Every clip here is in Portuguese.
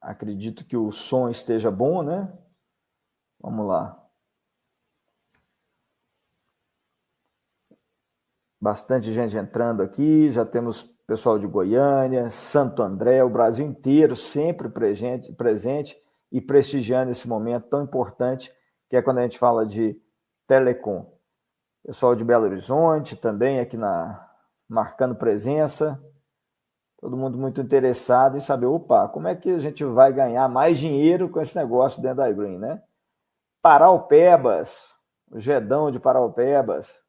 Acredito que o som esteja bom, né? Vamos lá. Bastante gente entrando aqui, já temos pessoal de Goiânia, Santo André, o Brasil inteiro sempre presente e prestigiando esse momento tão importante, que é quando a gente fala de telecom. Pessoal de Belo Horizonte também aqui marcando presença. Todo mundo muito interessado em saber, opa, como é que a gente vai ganhar mais dinheiro com esse negócio dentro da iGreen, né? Paraupebas, o Gedão de Paraupebas,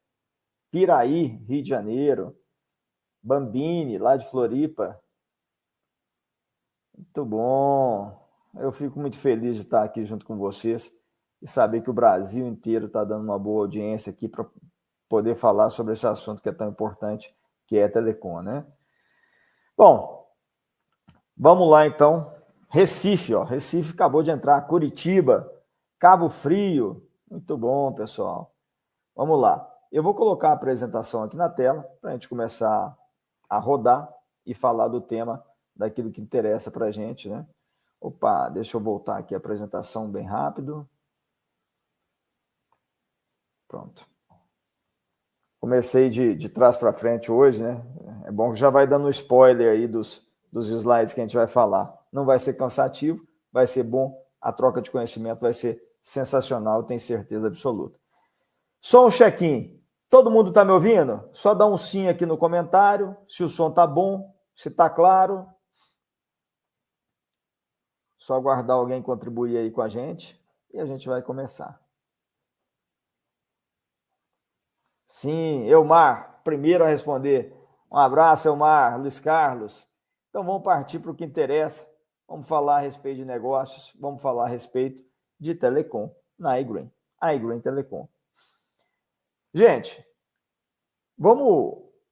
Piraí, Rio de Janeiro, Bambini, lá de Floripa. Muito bom. Eu fico muito feliz de estar aqui junto com vocês e saber que o Brasil inteiro está dando uma boa audiência aqui para poder falar sobre esse assunto que é tão importante, que é telecom, né? Bom, vamos lá então. Recife, ó. Recife acabou de entrar. Curitiba, Cabo Frio. Muito bom, pessoal. Vamos lá. Eu vou colocar a apresentação aqui na tela para a gente começar a rodar e falar do tema, daquilo que interessa para a gente, né? Opa, deixa eu voltar aqui a apresentação bem rápido. Pronto. Comecei de trás para frente hoje, né? É bom que já vai dando um spoiler aí dos slides que a gente vai falar. Não vai ser cansativo, vai ser bom, a troca de conhecimento vai ser sensacional, tenho certeza absoluta. Só um check-in. Todo mundo está me ouvindo? Só dá um sim aqui no comentário, se o som está bom, se está claro. Só aguardar alguém contribuir aí com a gente e a gente vai começar. Sim, Elmar, primeiro a responder. Um abraço, Elmar, Luiz Carlos. Então vamos partir para o que interessa. Vamos falar a respeito de negócios, vamos falar a respeito de telecom na iGreen. iGreen Telecom. Gente,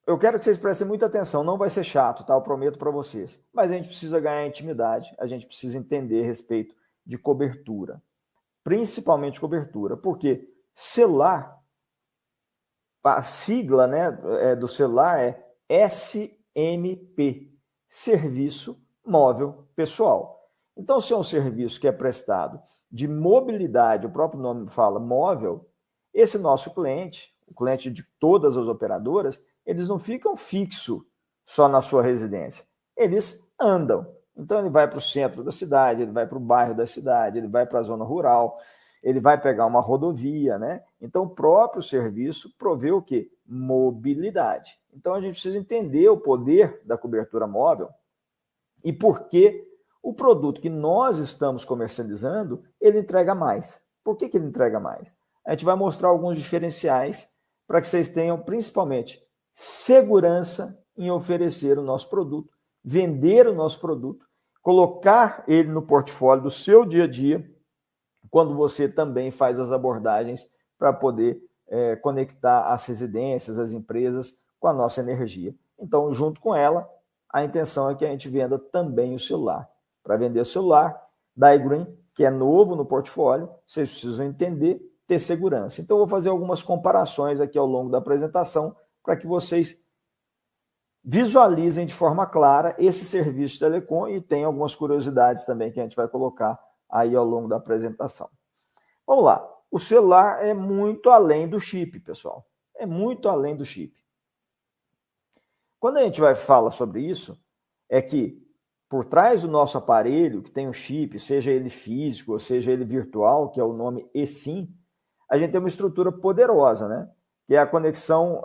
eu quero que vocês prestem muita atenção, não vai ser chato, tá? Eu prometo para vocês. Mas a gente precisa ganhar intimidade, a gente precisa entender a respeito de cobertura. Principalmente cobertura, porque celular, a sigla, né, do celular é SMP, Serviço Móvel Pessoal. Então, se é um serviço que é prestado de mobilidade, o próprio nome fala móvel, esse nosso cliente, o cliente de todas as operadoras, eles não ficam fixos só na sua residência, eles andam. Então, ele vai para o centro da cidade, ele vai para o bairro da cidade, ele vai para a zona rural, ele vai pegar uma rodovia, né? Então, o próprio serviço provê o quê? Mobilidade. Então, a gente precisa entender o poder da cobertura móvel e por que o produto que nós estamos comercializando, ele entrega mais. Por que ele entrega mais? A gente vai mostrar alguns diferenciais para que vocês tenham, principalmente, segurança em oferecer o nosso produto, vender o nosso produto, colocar ele no portfólio do seu dia a dia, quando você também faz as abordagens para poder conectar as residências, as empresas com a nossa energia. Então, junto com ela, a intenção é que a gente venda também o celular. Para vender o celular da iGreen, que é novo no portfólio, vocês precisam entender, ter segurança. Então, eu vou fazer algumas comparações aqui ao longo da apresentação para que vocês visualizem de forma clara esse serviço de telecom e tem algumas curiosidades também que a gente vai colocar aí ao longo da apresentação. Vamos lá. O celular é muito além do chip, pessoal. É muito além do chip. Quando a gente vai falar sobre isso, é que por trás do nosso aparelho, que tem um chip, seja ele físico ou seja ele virtual, que é o nome eSIM, a gente tem uma estrutura poderosa, né? Que é a conexão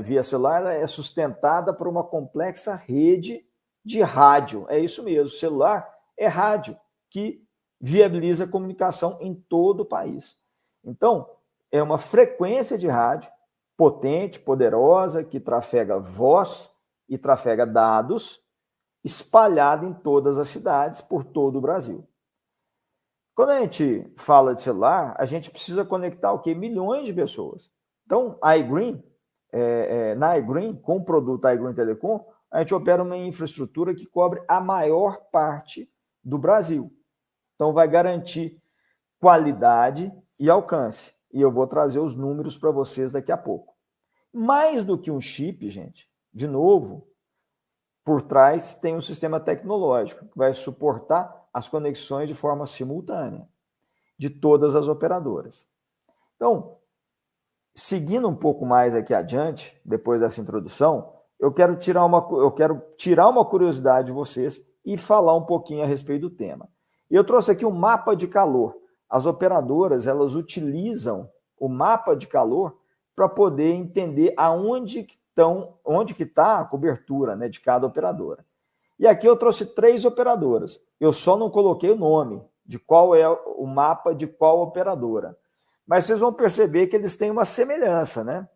via celular, ela é sustentada por uma complexa rede de rádio. É isso mesmo, o celular é rádio, que viabiliza a comunicação em todo o país. Então, é uma frequência de rádio potente, poderosa, que trafega voz e trafega dados, espalhada em todas as cidades, por todo o Brasil. Quando a gente fala de celular, a gente precisa conectar o quê? Milhões de pessoas. Então, a iGreen, na iGreen, com o produto iGreen Telecom, a gente opera uma infraestrutura que cobre a maior parte do Brasil. Então, vai garantir qualidade e alcance. E eu vou trazer os números para vocês daqui a pouco. Mais do que um chip, gente, de novo, por trás tem um sistema tecnológico que vai suportar as conexões de forma simultânea de todas as operadoras. Então, seguindo um pouco mais aqui adiante, depois dessa introdução, eu quero tirar uma curiosidade de vocês e falar um pouquinho a respeito do tema. Eu trouxe aqui um mapa de calor. As operadoras, elas utilizam o mapa de calor para poder entender onde que está a cobertura, né, de cada operadora. E aqui eu trouxe 3 operadoras. Eu só não coloquei o nome de qual é o mapa de qual operadora. Mas vocês vão perceber que eles têm uma semelhança, né?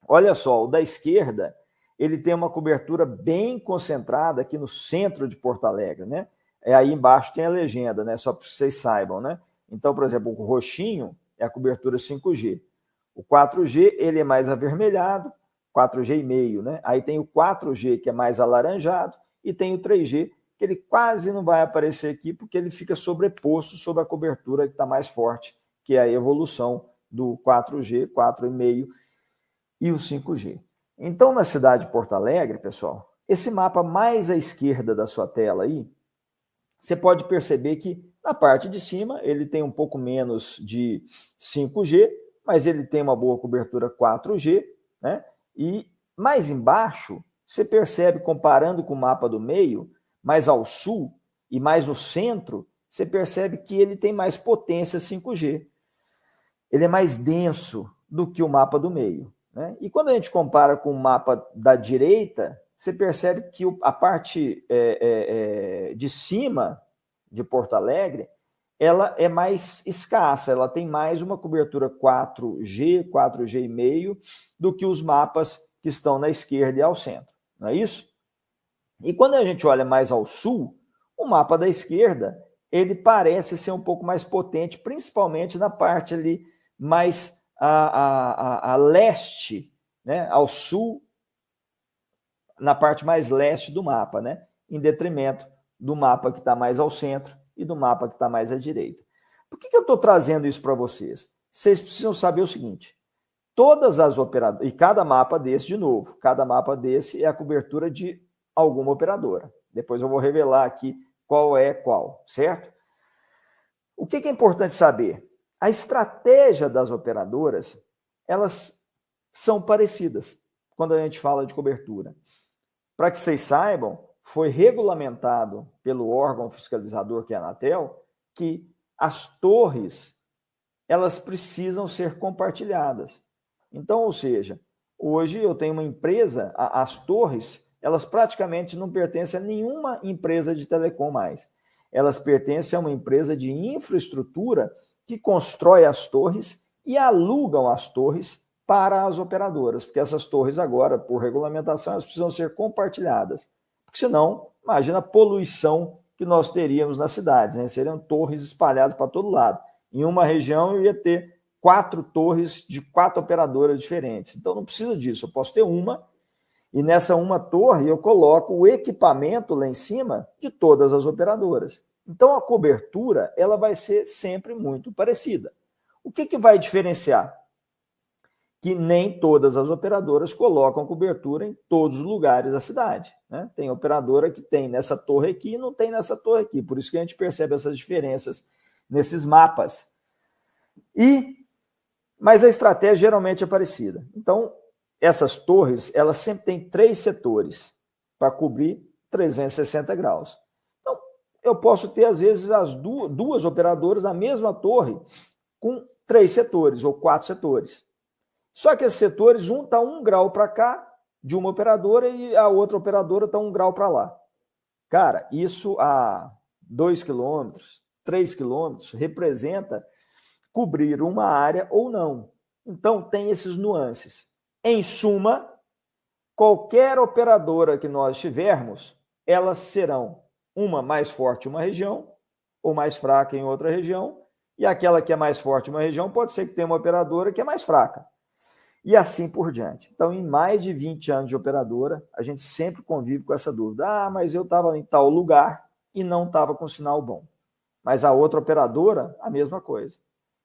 Olha só, o da esquerda, ele tem uma cobertura bem concentrada aqui no centro de Porto Alegre, né? Aí embaixo tem a legenda, né? Só para vocês saibam, né? Então, por exemplo, o roxinho é a cobertura 5G. O 4G, ele é mais avermelhado, 4G e meio, né? Aí tem o 4G, que é mais alaranjado, e tem o 3G, que ele quase não vai aparecer aqui, porque ele fica sobreposto sobre a cobertura que está mais forte, que é a evolução do 4G, 4,5 e o 5G. Então, na cidade de Porto Alegre, pessoal, esse mapa mais à esquerda da sua tela aí, você pode perceber que na parte de cima ele tem um pouco menos de 5G, mas ele tem uma boa cobertura 4G, né? E mais embaixo, você percebe, comparando com o mapa do meio, mais ao sul e mais no centro, você percebe que ele tem mais potência 5G. Ele é mais denso do que o mapa do meio, né? E quando a gente compara com o mapa da direita, você percebe que a parte de cima de Porto Alegre, ela é mais escassa, ela tem mais uma cobertura 4G, 4G e meio, do que os mapas que estão na esquerda e ao centro, não é isso? E quando a gente olha mais ao sul, o mapa da esquerda, ele parece ser um pouco mais potente, principalmente na parte ali mais a leste, né? Ao sul, na parte mais leste do mapa, né? Em detrimento do mapa que está mais ao centro e do mapa que está mais à direita. Por que eu estou trazendo isso para vocês? Vocês precisam saber o seguinte: todas as operadoras, e cada mapa desse, de novo, cada mapa desse é a cobertura de alguma operadora. Depois eu vou revelar aqui qual é qual, certo? O que é importante saber? A estratégia das operadoras, elas são parecidas quando a gente fala de cobertura. Para que vocês saibam, foi regulamentado pelo órgão fiscalizador, que é a Anatel, que as torres, elas precisam ser compartilhadas. Então, ou seja, hoje eu tenho uma empresa, as torres, elas praticamente não pertencem a nenhuma empresa de telecom mais. Elas pertencem a uma empresa de infraestrutura que constrói as torres e alugam as torres para as operadoras, porque essas torres agora, por regulamentação, elas precisam ser compartilhadas. Porque senão, imagina a poluição que nós teríamos nas cidades, né? Seriam torres espalhadas para todo lado. Em uma região eu ia ter 4 torres de 4 operadoras diferentes. Então não precisa disso, eu posso ter uma, e nessa uma torre eu coloco o equipamento lá em cima de todas as operadoras. Então a cobertura, ela vai ser sempre muito parecida. O que vai diferenciar? Que nem todas as operadoras colocam cobertura em todos os lugares da cidade, né? Tem operadora que tem nessa torre aqui e não tem nessa torre aqui. Por isso que a gente percebe essas diferenças nesses mapas. Mas a estratégia geralmente é parecida. Então, essas torres, elas sempre têm 3 setores para cobrir 360 graus. Então, eu posso ter, às vezes, as duas operadoras na mesma torre com 3 setores ou 4 setores. Só que esses setores, um está 1 grau para cá, de uma operadora, e a outra operadora está 1 grau para lá. Cara, isso a 2 quilômetros, 3 quilômetros, representa cobrir uma área ou não. Então, tem esses nuances. Em suma, qualquer operadora que nós tivermos, elas serão uma mais forte em uma região, ou mais fraca em outra região, e aquela que é mais forte em uma região pode ser que tenha uma operadora que é mais fraca. E assim por diante. Então, em mais de 20 anos de operadora, a gente sempre convive com essa dúvida. Ah, mas eu estava em tal lugar e não estava com sinal bom. Mas a outra operadora, a mesma coisa.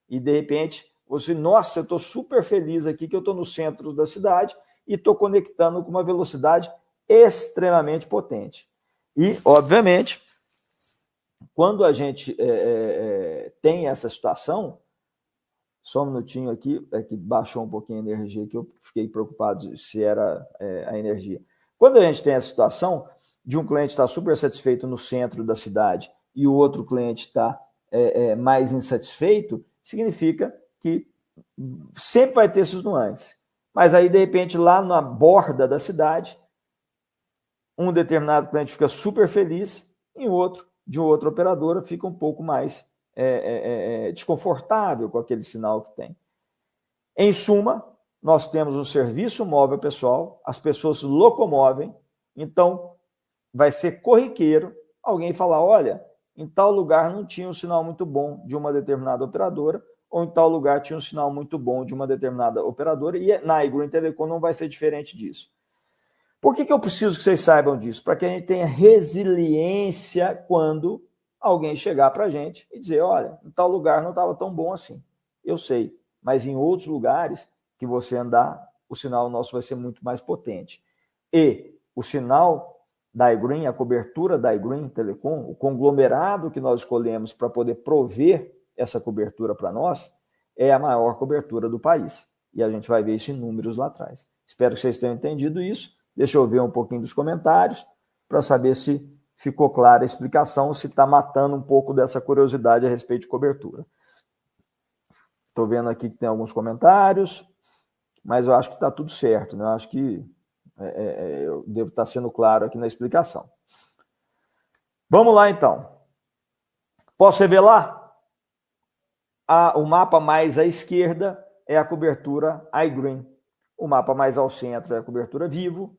E, de repente, você, nossa, eu estou super feliz aqui que eu estou no centro da cidade e estou conectando com uma velocidade extremamente potente. E, obviamente, quando a gente tem essa situação, só um minutinho aqui, é que baixou um pouquinho a energia, que eu fiquei preocupado se era a energia. Quando a gente tem essa situação de um cliente estar super satisfeito no centro da cidade e o outro cliente está mais insatisfeito, significa que sempre vai ter esses nuances. Mas aí, de repente, lá na borda da cidade, um determinado cliente fica super feliz e o outro, de outra operadora, fica um pouco mais desconfortável com aquele sinal que tem. Em suma, nós temos um serviço móvel pessoal, as pessoas se locomovem, então vai ser corriqueiro alguém falar, olha, em tal lugar não tinha um sinal muito bom de uma determinada operadora, ou em tal lugar tinha um sinal muito bom de uma determinada operadora, e na iGreen Telecom não vai ser diferente disso. Por que eu preciso que vocês saibam disso? Para que a gente tenha resiliência quando alguém chegar para a gente e dizer, olha, em tal lugar não estava tão bom assim. Eu sei, mas em outros lugares que você andar, o sinal nosso vai ser muito mais potente. E o sinal da iGreen, a cobertura da iGreen Telecom, o conglomerado que nós escolhemos para poder prover essa cobertura para nós, é a maior cobertura do país. E a gente vai ver isso em números lá atrás. Espero que vocês tenham entendido isso. Deixa eu ver um pouquinho dos comentários para saber se ficou clara a explicação, se está matando um pouco dessa curiosidade a respeito de cobertura. Estou vendo aqui que tem alguns comentários, mas eu acho que está tudo certo, né? Eu acho que eu devo estar sendo claro aqui na explicação. Vamos lá, então. Posso revelar? O mapa mais à esquerda é a cobertura iGreen. O mapa mais ao centro é a cobertura Vivo.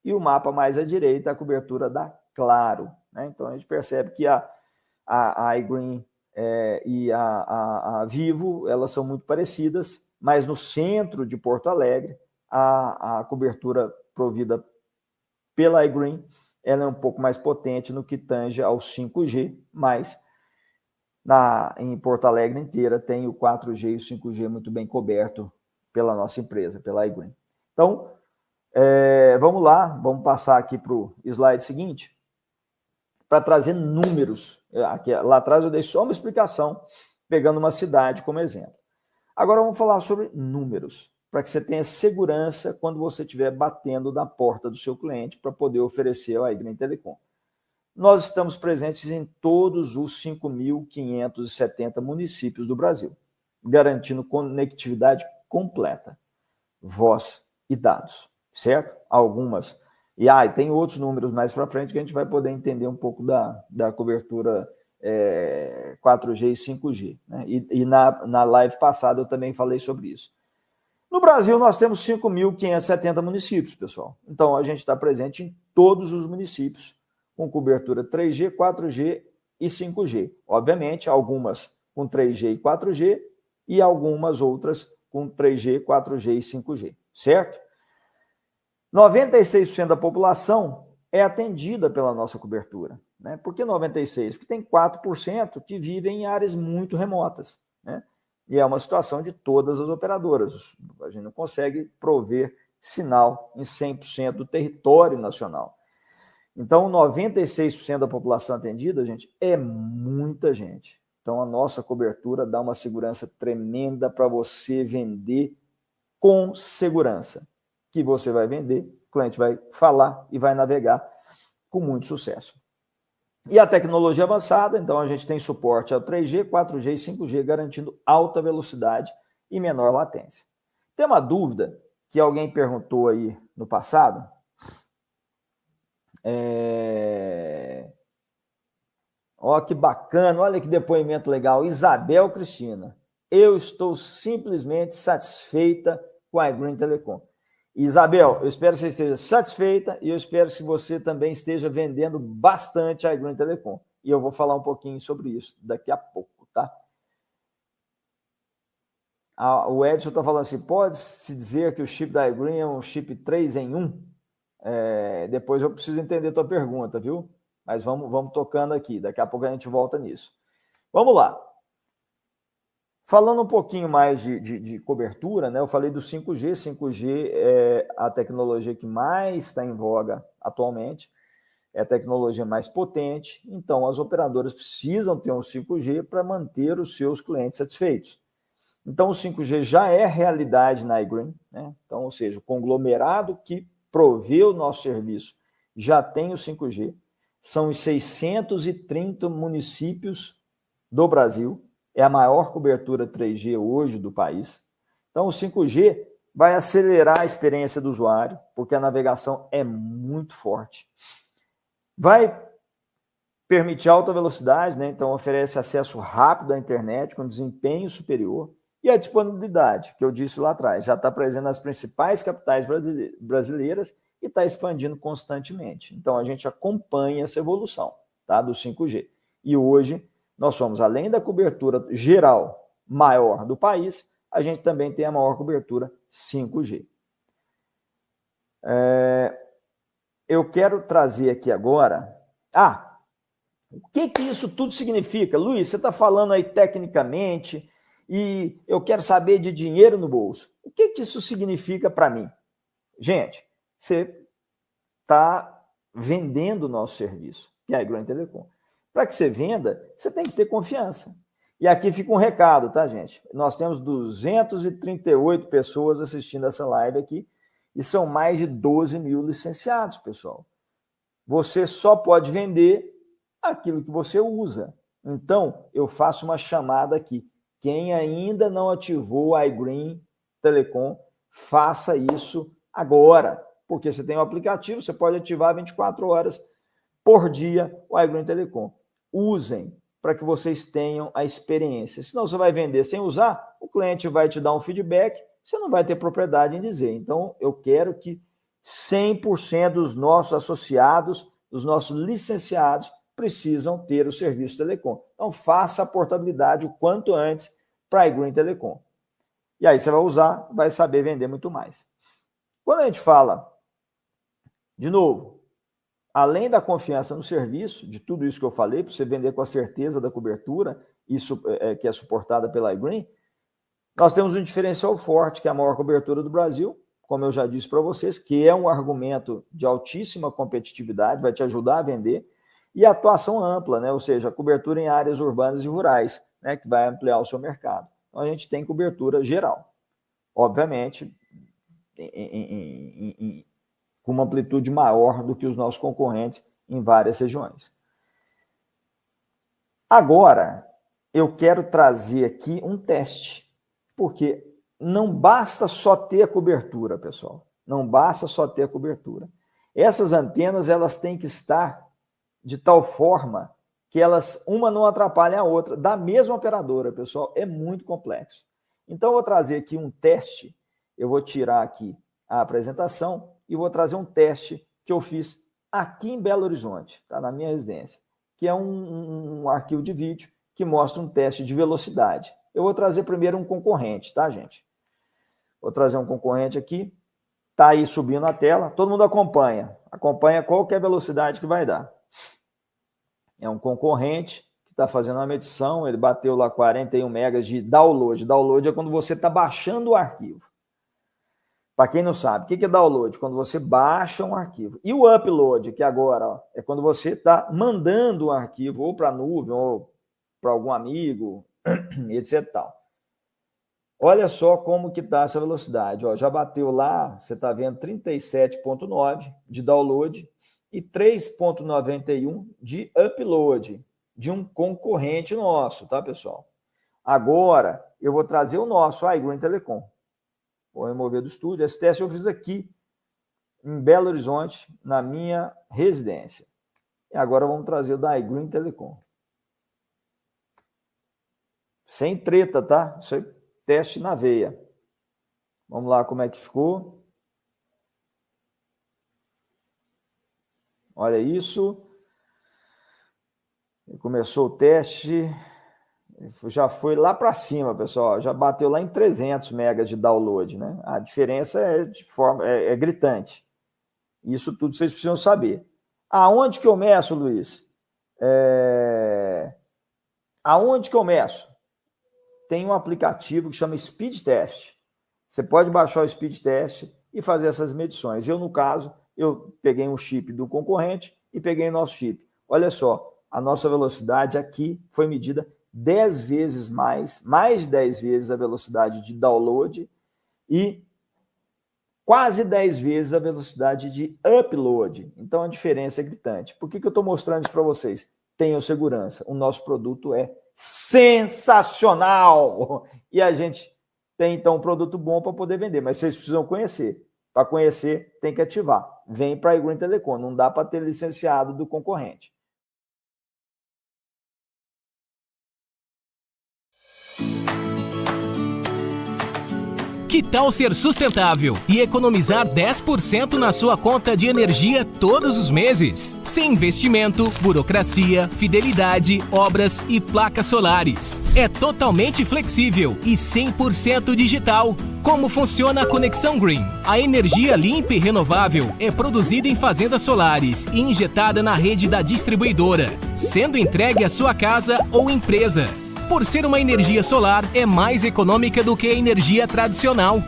E o mapa mais à direita é a cobertura da Claro. Né? Então, a gente percebe que a iGreen e a Vivo, elas são muito parecidas, mas no centro de Porto Alegre, a cobertura provida pela iGreen, ela é um pouco mais potente no que tange ao 5G, mas em Porto Alegre inteira tem o 4G e o 5G muito bem coberto pela nossa empresa, pela iGreen. Então, vamos lá, vamos passar aqui para o slide seguinte, para trazer números. Lá atrás eu dei só uma explicação, pegando uma cidade como exemplo. Agora vamos falar sobre números, para que você tenha segurança quando você estiver batendo na porta do seu cliente para poder oferecer a iGreen Telecom. Nós estamos presentes em todos os 5.570 municípios do Brasil, garantindo conectividade completa, voz e dados, certo? Algumas. E tem outros números mais para frente que a gente vai poder entender um pouco da cobertura 4G e 5G. Né? E na live passada eu também falei sobre isso. No Brasil, nós temos 5.570 municípios, pessoal. Então, a gente está presente em todos os municípios, com cobertura 3G, 4G e 5G. Obviamente, algumas com 3G e 4G e algumas outras com 3G, 4G e 5G, certo? 96% da população é atendida pela nossa cobertura. Né? Por que 96%? Porque tem 4% que vivem em áreas muito remotas. Né? E é uma situação de todas as operadoras. A gente não consegue prover sinal em 100% do território nacional. Então, 96% da população atendida, gente, é muita gente. Então, a nossa cobertura dá uma segurança tremenda para você vender com segurança. Que você vai vender, o cliente vai falar e vai navegar com muito sucesso. E a tecnologia avançada, então a gente tem suporte ao 3G, 4G e 5G, garantindo alta velocidade e menor latência. Tem uma dúvida que alguém perguntou aí no passado. Ó, que bacana, olha que depoimento legal. Isabel Cristina, eu estou simplesmente satisfeita com a iGreen Telecom. Isabel, eu espero que você esteja satisfeita e eu espero que você também esteja vendendo bastante a iGreen Telecom. E eu vou falar um pouquinho sobre isso daqui a pouco, tá? O Edson está falando assim, pode-se dizer que o chip da iGreen é um chip 3 em 1? Depois eu preciso entender a tua pergunta, viu? Mas vamos tocando aqui, daqui a pouco a gente volta nisso. Vamos lá. Falando um pouquinho mais de cobertura, né? Eu falei do 5G. 5G é a tecnologia que mais está em voga atualmente, é a tecnologia mais potente, então as operadoras precisam ter um 5G para manter os seus clientes satisfeitos. Então o 5G já é realidade na iGreen, né? Então, ou seja, o conglomerado que provê o nosso serviço já tem o 5G, são os 630 municípios do Brasil, é a maior cobertura 3G hoje do país. Então, o 5G vai acelerar a experiência do usuário, porque a navegação é muito forte. Vai permitir alta velocidade, né? Então oferece acesso rápido à internet com desempenho superior. E a disponibilidade, que eu disse lá atrás, já está presente nas principais capitais brasileiras e está expandindo constantemente. Então a gente acompanha essa evolução, tá, do 5G. E hoje nós somos, além da cobertura geral maior do país, a gente também tem a maior cobertura 5G. Eu quero trazer aqui agora... o que isso tudo significa? Luiz, você está falando aí tecnicamente e eu quero saber de dinheiro no bolso. O que isso significa para mim? Gente, você está vendendo o nosso serviço, que é a iGreen Telecom. Para que você venda, você tem que ter confiança. E aqui fica um recado, tá, gente? Nós temos 238 pessoas assistindo essa live aqui e são mais de 12 mil licenciados, pessoal. Você só pode vender aquilo que você usa. Então, eu faço uma chamada aqui. Quem ainda não ativou a iGreen Telecom, faça isso agora, porque você tem um aplicativo, você pode ativar 24 horas por dia o iGreen Telecom. Usem para que vocês tenham a experiência. Senão você vai vender sem usar, o cliente vai te dar um feedback, você não vai ter propriedade em dizer. Então, eu quero que 100% dos nossos associados, dos nossos licenciados, precisam ter o serviço telecom. Então, faça a portabilidade o quanto antes para a iGreen Telecom. E aí você vai usar, vai saber vender muito mais. Quando a gente fala, de novo, além da confiança no serviço, de tudo isso que eu falei, para você vender com a certeza da cobertura, isso que é suportada pela iGreen, nós temos um diferencial forte, que é a maior cobertura do Brasil, como eu já disse para vocês, que é um argumento de altíssima competitividade, vai te ajudar a vender, e a atuação ampla, né? Ou seja, a cobertura em áreas urbanas e rurais, né? Que vai ampliar o seu mercado. Então, a gente tem cobertura geral. Obviamente, com uma amplitude maior do que os nossos concorrentes em várias regiões. Agora, eu quero trazer aqui um teste, porque não basta só ter a cobertura, pessoal. Não basta só ter a cobertura. Essas antenas, elas têm que estar de tal forma que elas, uma não atrapalha a outra, da mesma operadora, pessoal, é muito complexo. Então, eu vou trazer aqui um teste, eu vou tirar aqui a apresentação e vou trazer um teste que eu fiz aqui em Belo Horizonte, tá? Na minha residência, que é um arquivo de vídeo que mostra um teste de velocidade. Eu vou trazer primeiro um concorrente, tá, gente? Vou trazer um concorrente aqui, tá aí subindo a tela, todo mundo acompanha qual que é a velocidade que vai dar. É um concorrente que está fazendo uma medição, ele bateu lá 41 megas de download. Download é quando você está baixando o arquivo. Para quem não sabe, o que é download? Quando você baixa um arquivo. E o upload, que agora ó, é quando você está mandando o arquivo ou para a nuvem, ou para algum amigo, etc. Tal. Olha só como que está essa velocidade. Ó, já bateu lá, você está vendo 37,9 de download e 3,91 de upload de um concorrente nosso, tá, pessoal? Agora, eu vou trazer o nosso, a iGreen Telecom. Vou remover do estúdio. Esse teste eu fiz aqui, em Belo Horizonte, na minha residência. E agora vamos trazer o da iGreen Telecom. Sem treta, tá? Isso aí, teste na veia. Vamos lá como é que ficou. Olha isso. Começou o teste. Já foi lá para cima, pessoal. Já bateu lá em 300 megas de download, né? A diferença é gritante. Isso tudo vocês precisam saber. Aonde que eu meço, Luiz? Aonde que eu meço? tem um aplicativo que chama Speed Test. Você pode baixar o Speed Test e fazer essas medições. Eu, no caso, eu peguei um chip do concorrente e peguei o nosso chip. Olha só, a nossa velocidade aqui foi medida 10 vezes mais de 10 vezes a velocidade de download e quase 10 vezes a velocidade de upload. Então, a diferença é gritante. Por que eu estou mostrando isso para vocês? Tenham segurança. O nosso produto é sensacional! E a gente tem, então, um produto bom para poder vender. Mas vocês precisam conhecer. Para conhecer, tem que ativar. Vem para a iGreen Telecom. Não dá para ter licenciado do concorrente. Que tal ser sustentável e economizar 10% na sua conta de energia todos os meses? Sem investimento, burocracia, fidelidade, obras e placas solares. É totalmente flexível e 100% digital. Como funciona a Conexão Green? A energia limpa e renovável é produzida em fazendas solares e injetada na rede da distribuidora, sendo entregue à sua casa ou empresa. Por ser uma energia solar, é mais econômica do que a energia tradicional.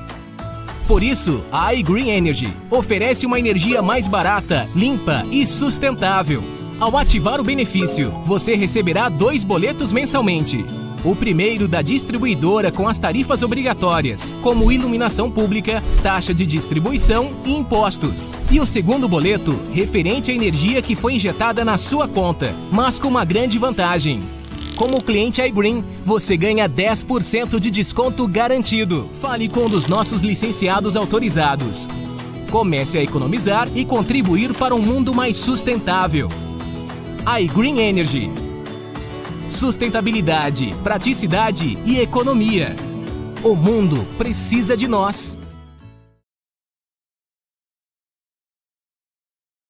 Por isso, a iGreen Energy oferece uma energia mais barata, limpa e sustentável. Ao ativar o benefício, você receberá 2 boletos mensalmente. O primeiro da distribuidora com as tarifas obrigatórias, como iluminação pública, taxa de distribuição e impostos. E o segundo boleto, referente à energia que foi injetada na sua conta, mas com uma grande vantagem. Como cliente iGreen, você ganha 10% de desconto garantido. Fale com um dos nossos licenciados autorizados. Comece a economizar e contribuir para um mundo mais sustentável. iGreen Energy. Sustentabilidade, praticidade e economia. O mundo precisa de nós.